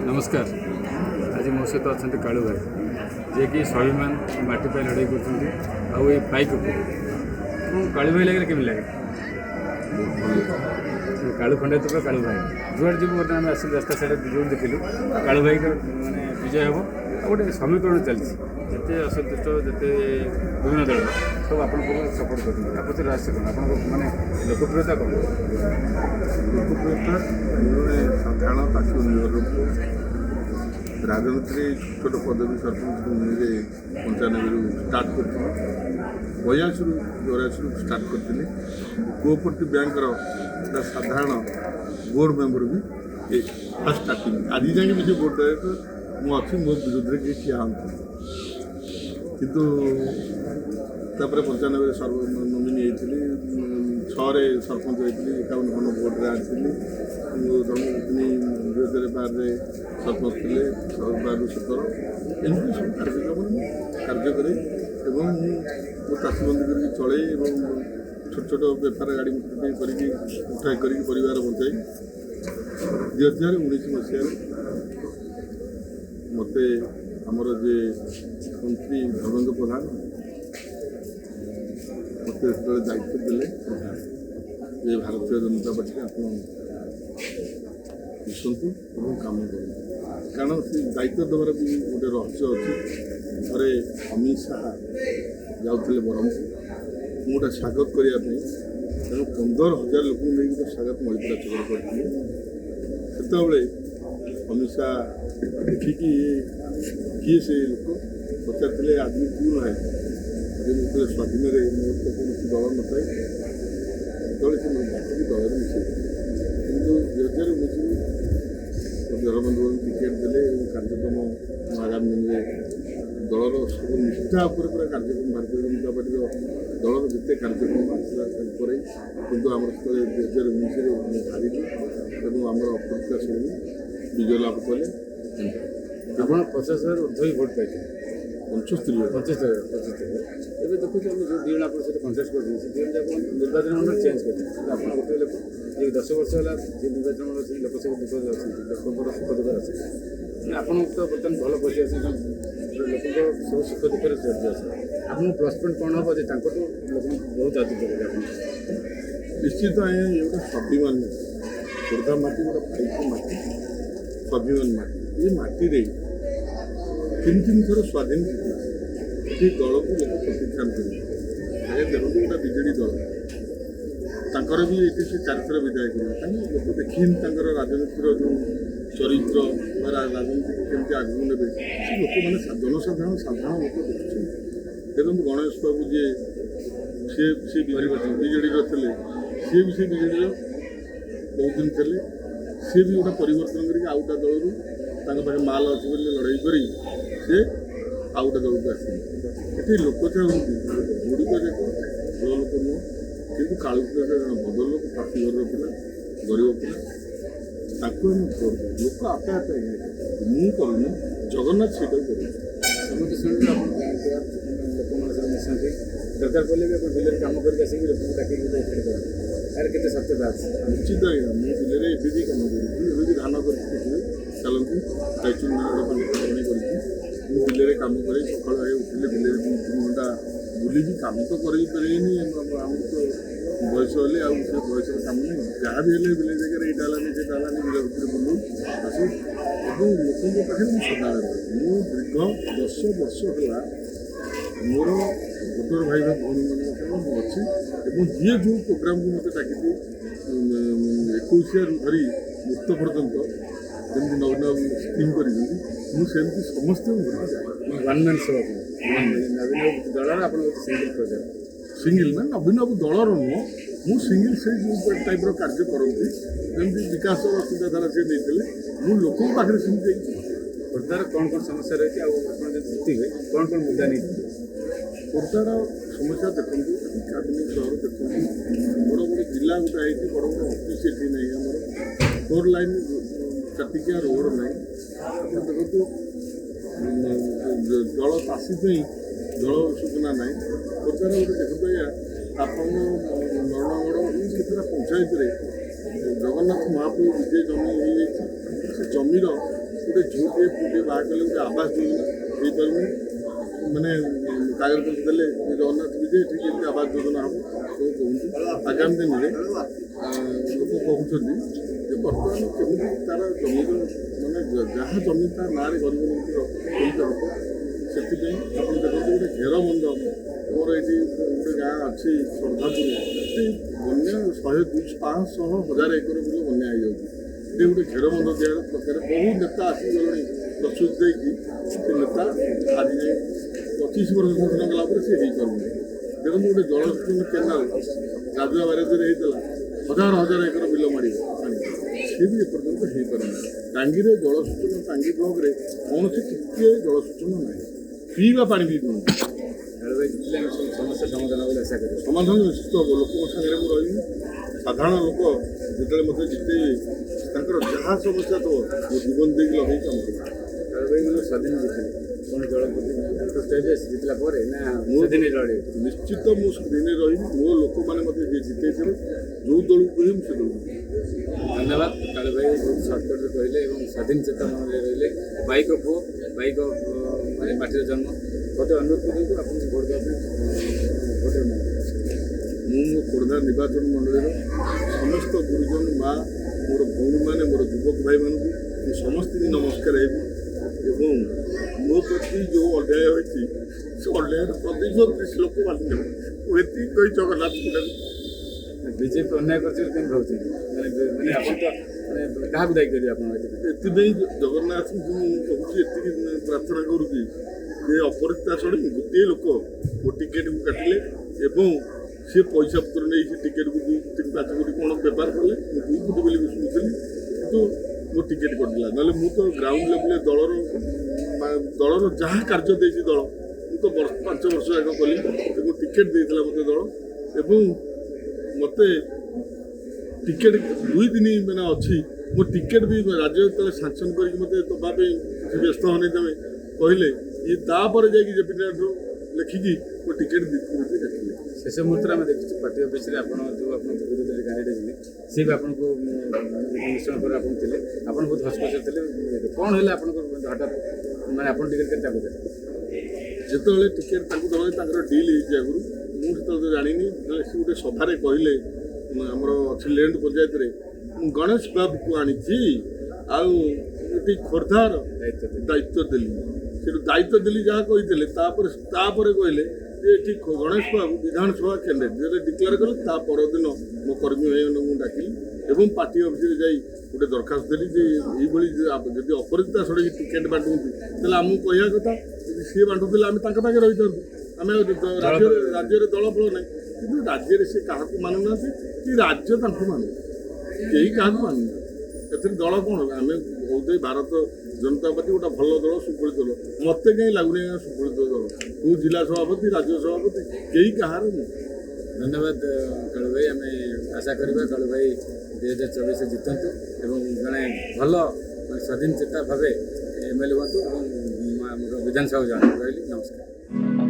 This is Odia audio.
नमस्कार। आज मो सहित अच्छा कालू भाई जे कि स्वाभिमान माटी पर लड़ाई कर बाइक कालू भाई लगे केमी लगे कालू खंडे तो कालू भाई जुआड़ जी बर्तमान आस रास्ता साइड जो देखिलु कालू भाई माने विजय हम गोटे समीकरण चलती जिते असंतुष्ट जिते विभिन्न दल सब आप सपोर्ट कर रास्ते कौन आप माने लोकप्रियता कौन लोकप्रियता साधारण ताकि राजनीति छोट पदवी सरपंच मिले 95 स्टार्ट कर 82 स्टार्ट करते कोऑपरेटिव बैंक साधारण बोर्ड मेंबर भी स्टार्टिंग आज जाए मुझे बोर्ड डायरेक्टर मो विरोध में किए ठिया किंतु 95 सर्व नोमिनी होती 6 सरपंच होती 51 खंड बोर्ड आनी 2012 सरपंच थे 12-17 एमती सब कार्यक्रम कार्य करे मो चाषी बंदी कर चले छोट छोट बेपार गाड़ी मोटर उठाई कर परिवार बचाई 2019 मसीह मत आमर जे मंत्री धर्मेन्द्र प्रधान मत दायित्व देले ये भारतीय जनता पार्टी आप मिशंतु और कम करूँ कारण से दायित्व देवार भी गोटे रहस्य अच्छी थे अमित शाह जाते ब्रह्मपुर गोटे स्वागत करने तेणु 15,000 लोक नहीं गोटे स्वागत मणिपुरा चक्र करते अमित शाह देखिकी किए से लोक पचारे आदमी कौन है मुझे स्वाधीन मोर तो कौन दल न था से डाकिकी दल मिसे कि 2019 धर्मेन्द्र टिकेट देले कार्यक्रम आगामी दिन में दलर सब निष्ठा पूरा कार्यक्रम भारतीय जनता पार्टी दलर जिते कार्यक्रम आसला किंतु आम 2019 हारि आम अप्रत्याशित विजय लाभ कले आप 50,000 ऊर्ध्व भोट पाई 75 एवं देखो जो दी जन सहित कंटेस्ट कर निर्वाचन मंडल चेंज कर आप गोटे लोक ये 10 वर्ष है जी निर्वाचन मंडल लोक सब दुख अच्छे लोक सुख दुख अच्छे आपन तो बर्तमान भल पशि आस लोक सब सुख दुख जड़ित अच्छे आप प्लस पॉइंट कौन हम लोक बहुत आदि करेंगे निश्चित आज्ञा ये गोटे स्वाभिमान खोर्धा माटी गोटे पाइप माटी स्वाभिमान माटी ये माटी 3 थर स्वाधीन ये दल को लोक प्रतिष्ठान करेंगे देखो गोटे विजेडी दल तांकर भी ये से 4 थर विधायक लोक देखी राजनीतिर जो चरित्र राजनीति केमती आगू ने लोक मैंने जनसाधारण साधारण लोक देखुं देखो गणेश बाबू जी सी विजेडी थे सी भी से विजेडी बहुत दिन थे सी भी गोटे परिवर्तन करके आउटा दलू माल अच्छे लड़ाई कर सी आउ गोटे दल को आस ये लोक चाहती गुड़िक जाक भल लोक नुह कि कालू जन बदल लोक पार्टी घर पिला गरीब पिला ताकू आम करूँ लोक आपे आपे मुझे करूँ जगन्नाथ सीटा करूँ समझते शुणु लोक मिशंती दरकार पड़े भी बिल कम करके लोक डाक यार के सत्यता अच्छे निश्चित आज्ञा मुझे बिल एवं कम करूँ धान कर चलती दायित्व कर बिल कम कर सका उठे बिल 2-3 घंटा बुली कम तो करें आम तो बयस हेल्ले से बयस कम नहीं जहाँ भी हेल्ले बिल जगह यहाँ है से बिल भितर बुलू आसू और लोकों पाखे सदा दीर्घ 10 वर्ष है मोर भोटर भाई भौणी मान अच्छी जी जो प्रोग्राम को मत डाक 21 धरी मुक्त पर्यंत जमी नवीन स्कीम करेंगे मुझे समस्त भोट जाए वन मैन शो नवीन दल आप सिंगल प्रोजेक्ट सिंगल ना नवीन बाबू दलर नुह मु सिंगल से जो टाइप कार्य करती जमी विकास चिंताधारा से नहीं मु लोक पाखे सेमती खोर्धार कौन कौन समस्या रही है जीते कौन कौन मुद्दा नहीं खोर्धार समस्या देखो कैबिनेट सहर देखो बड़ बड़ जिला गोटे है बड़ बड़ अफिस् ये नहीं आम 4 लाइन चाटिकिया रोड नहीं देखो जल चाषी जल सूचना ना खोर्धार गोटे देखो आप नरणगढ़ केतटा पंचायत जगन्नाथ महाप्रभु विजय जमी हो जमीर ଗୋଟେ ଝିଅଟିଏ ପୁଅଟିଏ ବାହା କଲେ ଗୋଟେ ଆବାସ ଯୋଜନା ହେଇପାରୁନି ମାନେ କାଗଜପତ୍ର ଦେଲେ ଜଗନ୍ନାଥ ବିଜୟ ଠିକ୍ ଏମିତି ଆବାସ ଯୋଜନା ହେବ ସବୁ କହୁଛୁ ଆଗାମୀ ଦିନରେ ଲୋକ କହୁଛନ୍ତି ଯେ ବର୍ତ୍ତମାନ କେମିତି ତାର ଜମିର ମାନେ ଯାହା ଜମି ତା ନାଁରେ ଗରିବ ଲୋକର କେମିତି ହେବ ସେଥିପାଇଁ ଆପଣ ଦେଖନ୍ତୁ ଗୋଟେ ଘେରବନ୍ଧ ଆମର ଏଇଠି ଗୋଟେ ଗାଁ ଅଛି ଶ୍ରଦ୍ଧାପୁର ସେଠି ବନ୍ୟା 100, 200, 500, 1000 ଏକର ବିଲ ବନ୍ୟା ହେଇଯାଉଛି ଏଠି ଗୋଟେ ଘେରବନ୍ଧ ଦିଆର ଦରକାର ବହୁ ନେତା ଆସିଗଲେଣି ପ୍ରସ୍ତୁତି ଦେଇକି ସେ ନେତା ଆଜି ଯାଏଁ 25 ବର୍ଷ ଶାସନ କଲା ପରେ ସେ ହେଇପାରୁନି ଦେଖନ୍ତୁ ଗୋଟେ ଜଳସେଚନ କେନାଲ ରାଜୁଆ ବାରିଦରେ ହେଇଥିଲା 1000 ଏକର ବିଲ ମାଡ଼ିବ ପାଣି ସେ ବି ଏପର୍ଯ୍ୟନ୍ତ ହେଇପାରୁନି ଟାଙ୍ଗିରେ ଜଳସେଚନ ଟାଙ୍ଗି ବ୍ଲକରେ କୌଣସି ଟିକିଏ ଜଳସେଚନ ନାହିଁ ପିଇବା ପାଣି ବି ମିଳୁନି ସମସ୍ୟା ସମାଧାନ ବୋଲି ଆଶା କରିବ ସମାଧାନ ନିଶ୍ଚିତ ହେବ ଲୋକଙ୍କ ସାଙ୍ଗରେ ମୁଁ ରହିବି ସାଧାରଣ ଲୋକ ଯେତେବେଳେ ମୋତେ ଜିତେଇବେ ତାଙ୍କର ଯାହା ସମସ୍ୟା ଥିବ ମୋ ଜୀବନ ଦେଇକି ଲଗେଇ କାମ କରିବି ମାନେ ସ୍ୱାଧୀନ ଜିତିଲେ କ'ଣ ଜଳ ଜିତିଲା ପରେ ନା ସ୍ୱାଧୀନ ଲଢ଼ିବେ ନିଶ୍ଚିତ ମୁଁ ସ୍ୱାଧୀନରେ ରହିବି ମୋ ଲୋକମାନେ ମୋତେ ଯିଏ ଜିତେଇଥିବେ ଯେଉଁ ଦଳକୁ କହିବେ ମୁଁ ସେ ଦଳକୁ ଧନ୍ୟବାଦ କାଳେ ଭାଇ ବହୁତ ସର୍ଟକଟ୍ରେ କହିଲେ ଏବଂ ସ୍ୱାଧୀନ ଚେତା ମନରେ ରହିଲେ ବାଇକ ପୁଅ ବାଇକ ମାନେ ମାଟିର ଜନ୍ମ ଗୋଟେ ଅନୁରୋଧ କରନ୍ତୁ ଆପଣଙ୍କୁ ଭୋଟ ଦେବା ପାଇଁ ଭୋଟ ମୁଁ ମୋ ଖୋର୍ଦ୍ଧା ନିର୍ବାଚନ ମଣ୍ଡଳୀର ସମସ୍ତ ଗୁରୁଜନ ମା ମୋର ଭଉଣୀମାନେ ମୋର ଯୁବକ ଭାଇମାନଙ୍କୁ ମୁଁ ସମସ୍ତଙ୍କୁ ନମସ୍କାର ହେବି ଏବଂ ମୋ ପ୍ରତି ଯେଉଁ ଅନ୍ୟାୟ ହୋଇଛି ସେ ଅନ୍ୟାୟର ପ୍ରତିଶୋଧ ଲୋକମାନେ ନେବେ ମୁଁ ଏତିକି କହି ଜଗନ୍ନାଥଙ୍କୁ ନେବି ବିଜେପି ଅନ୍ୟାୟ କରିଛି କେମିତି ଭାବୁଛନ୍ତି ମାନେ ଆପଣ ତ ମାନେ କାହାକୁ ଦାୟୀ କରିବେ ଆପଣ ଏଥିପାଇଁ ଜଗନ୍ନାଥଙ୍କୁ ମୁଁ କହୁଛି ଏତିକି ପ୍ରାର୍ଥନା କରୁଛି ଯେ ଅପରାଜିତା ଷଡ଼ଙ୍ଗୀ ଗୋଟିଏ ଲୋକ ମୋ ଟିକେଟକୁ କାଟିଲେ ଏବଂ ସେ ପଇସା ପତ୍ର ନେଇ ସେ ଟିକେଟକୁ 2-3-5 କୋଟି କ'ଣ ବେପାର କଲେ ମୁଁ 2 କୋଟି ବୋଲି ଶୁଣୁଥିଲି କିନ୍ତୁ ମୋ ଟିକେଟ୍ କଟିଲା ନହେଲେ ମୁଁ ତ ଗ୍ରାଉଣ୍ଡ ଲେଭେଲରେ ଦଳର ଯାହା କାର୍ଯ୍ୟ ଦେଇଛି ଦଳ ମୁଁ ତ 5 ବର୍ଷ ଆଗ କଲି ଏବଂ ଟିକେଟ୍ ଦେଇଥିଲା ମୋତେ ଦଳ ଏବଂ ମୋତେ ଟିକେଟ୍ 2 ଦିନ ମାନେ ଅଛି ମୋ ଟିକେଟ୍ ବି ରାଜ୍ୟ ଯେତେବେଳେ ସାଙ୍କସନ୍ କରିକି ମୋତେ ଦେବା ପାଇଁ କିଛି ବ୍ୟସ୍ତ ହନେଇ ଦେବେ କହିଲେ ଇଏ ତାପରେ ଯାଇକି ଜେପି ନାୟକରୁ ଲେଖିକି ମୋ ଟିକେଟ୍ ଦେଖିଲେ ଶେଷ ମୁହୂର୍ତ୍ତରେ ଆମେ ଦେଖିଛୁ ପାର୍ଟି ଅଫିସରେ ଆପଣ ଯେଉଁ ଆପଣଙ୍କ ବିରୋଧରେ କ୍ୟାଣ୍ଡିଡେଟ୍ ଥିଲେ ସିଏ ବି ଆପଣଙ୍କୁ ମିଶ୍ରଣ ପରେ ଆପଣ ଥିଲେ ଆପଣ ବହୁତ ହସ୍ପିଟାଲ ଥିଲେ କ'ଣ ହେଲା ଆପଣଙ୍କ ହଠାତ୍ ମାନେ ଆପଣ ଟିକେଟ୍ କେତେ ତାକୁ ଦେଲେ ଯେତେବେଳେ ଟିକେଟ୍ ତାଙ୍କୁ ଦେବା ତାଙ୍କର ଡିଲ୍ ହେଇଛି ଆଗରୁ ମୁଁ ସେତେବେଳେ ତ ଜାଣିନି ଯେତେବେଳେ ସେ ଗୋଟେ ସଭାରେ କହିଲେ ଆମର ଅଛି ଲ୍ୟାଣ୍ଡ ପଞ୍ଚାୟତରେ ମୁଁ ଗଣେଶ ବାବୁକୁ ଆଣିଛି ଆଉ ଏଠି ଖୋର୍ଦ୍ଧାର ଦାୟିତ୍ୱ ଦେଲି ସେଠୁ ଦାୟିତ୍ୱ ଦେଲି ଯାହା କହିଥିଲେ ତାପରେ କହିଲେ ଯେ ଏଠି ଗଣେଶ ବାବୁ ବିଧାନସଭା କ୍ୟାଣ୍ଡିଡେଟ୍ ଯେତେବେଳେ ଡିକ୍ଲେୟାର କଲେ ତା ପରଦିନ ମୋ କର୍ମୀ ଭାଇମାନଙ୍କୁ ଡାକିଲି ଏବଂ ପାର୍ଟି ଅଫିସରେ ଯାଇ ଗୋଟେ ଦରଖାସ୍ତ ଦେଲି ଯେ ଏଇଭଳି ଯଦି ଅପରାଜିତା ଷଡ଼ଙ୍ଗୀ ଟିକେଟ୍ ବାଣ୍ଟୁଛନ୍ତି ତାହେଲେ ଆମକୁ କହିବା କଥା ଯଦି ସିଏ ବାଣ୍ଟୁଥିଲେ ଆମେ ତାଙ୍କ ପାଖରେ ରହିଥାନ୍ତୁ ଆମେ ରାଜ୍ୟରେ ଦଳ ଫଳ ନାହିଁ କିନ୍ତୁ ରାଜ୍ୟରେ ସେ କାହାକୁ ମାନୁନାହାନ୍ତି କି ରାଜ୍ୟ ତାଙ୍କୁ ମାନୁ କେହି କାହାକୁ ମାନୁନାହାନ୍ତି ଏଥିରେ ଦଳ କ'ଣ ଆମେ ବହୁତ ଭାରତ ଜନତା ପାର୍ଟି ଗୋଟେ ଭଲ ଦଳ ସୁପଳିତ ଦଳ ମୋତେ କାହିଁ ଲାଗୁନି ଆଜ୍ଞା ସୁପଳିତ ଦଳ କେଉଁ ଜିଲ୍ଲା ସଭାପତି ରାଜ୍ୟ ସଭାପତି କେହି କାହାର ନୁହେଁ ଧନ୍ୟବାଦ କାଳୁ ଭାଇ ଆମେ ଆଶା କରିବା କାଳୁ ଭାଇ 2024 ଜିତନ୍ତୁ ଏବଂ ଜଣେ ଭଲ ସ୍ୱାଧୀନ ଚେତା ଭାବେ MLA ହୁଅନ୍ତୁ ଏବଂ ଆମର ବିଧାନସଭା ଜଣେ ରହିଲି ନମସ୍କାର।